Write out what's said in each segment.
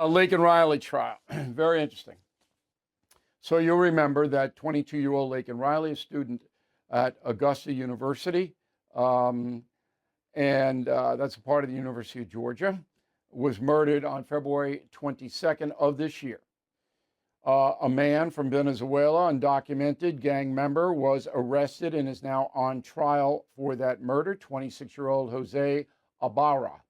A Laken Riley trial. Very interesting. So you'll remember that 22-year-old Laken Riley, a student at Augusta University, and that's a part of the University of Georgia, was murdered on February 22nd of this year. A man from Venezuela, undocumented gang member, was arrested and is now on trial for that murder, 26-year-old Jose Ibarra.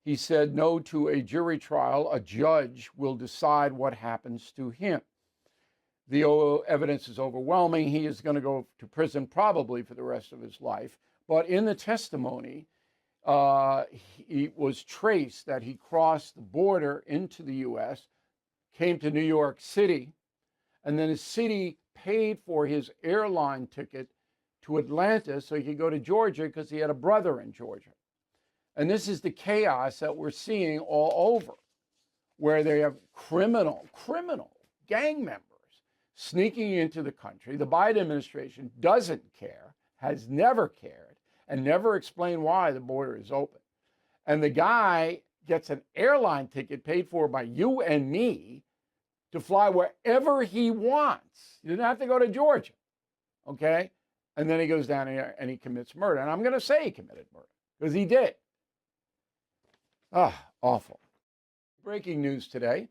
He said no to a jury trial. A judge will decide what happens to him. The evidence is overwhelming. He is going to go to prison probably for the rest of his life. But in the testimony, it was traced that he crossed the border into the U.S., came to New York City, and then the city paid for his airline ticket to Atlanta so he could go to Georgia because he had a brother in Georgia. And this is the chaos that we're seeing all over, where they have criminal gang members sneaking into the country. The Biden administration doesn't care, has never cared, and never explained why the border is open. And the guy gets an airline ticket paid for by you and me to fly wherever he wants. He doesn't have to go to Georgia, okay? And then he goes down here and he commits murder. And I'm going to say he committed murder because he did. Awful. Breaking news today.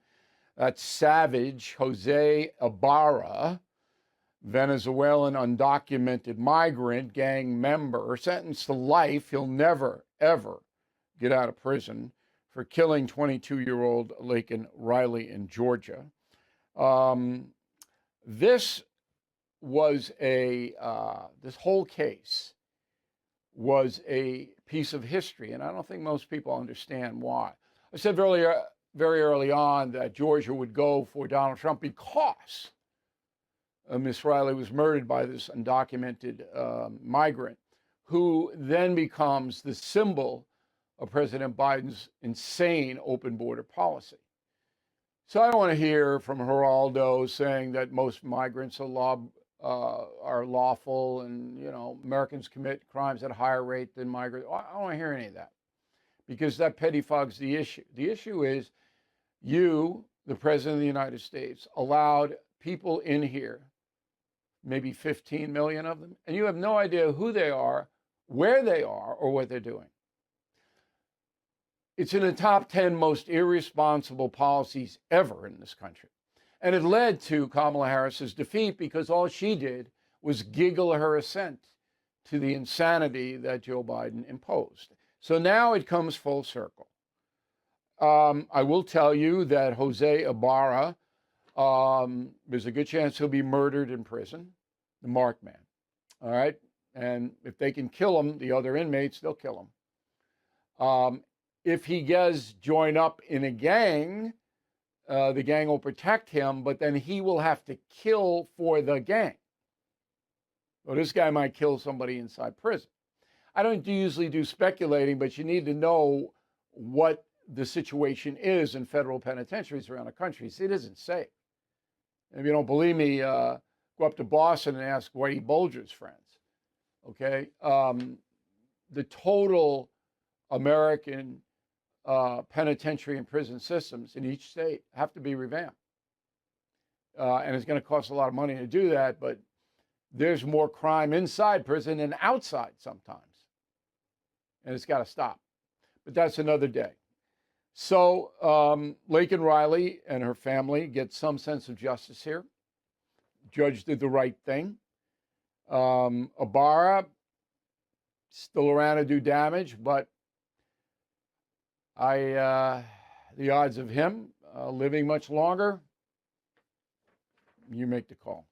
That savage Jose Ibarra, Venezuelan undocumented migrant gang member, sentenced to life. He'll never, ever get out of prison for killing 22-year-old Laken Riley in Georgia. This whole case was a piece of history, and I don't think most people understand why. I said very early on that Georgia would go for Donald Trump because Miss Riley was murdered by this undocumented migrant, who then becomes the symbol of President Biden's insane open border policy. So I don't want to hear from Geraldo saying that most migrants are lawful and, Americans commit crimes at a higher rate than migrants. I don't want to hear any of that because that pettifogs the issue. The issue is you, the President of the United States, allowed people in here, maybe 15 million of them, and you have no idea who they are, where they are, or what they're doing. It's in the top 10 most irresponsible policies ever in this country. And it led to Kamala Harris's defeat because all she did was giggle her assent to the insanity that Joe Biden imposed. So now it comes full circle. I will tell you that Jose Ibarra, there's a good chance he'll be murdered in prison, the marked man. All right? And if they can kill him, the other inmates, they'll kill him. If he does join up in a gang, the gang will protect him, but then he will have to kill for the gang. Well, this guy might kill somebody inside prison. I don't usually do speculating, but you need to know what the situation is in federal penitentiaries around the country. See, it isn't safe. If you don't believe me, go up to Boston and ask Whitey Bulger's friends. Okay? The total American penitentiary and prison systems in each state have to be revamped. And it's going to cost a lot of money to do that, but there's more crime inside prison than outside sometimes. And it's got to stop. But that's another day. So Laken Riley and her family get some sense of justice here. Judge did the right thing. Ibarra, still around to do damage, but the odds of him living much longer, you make the call.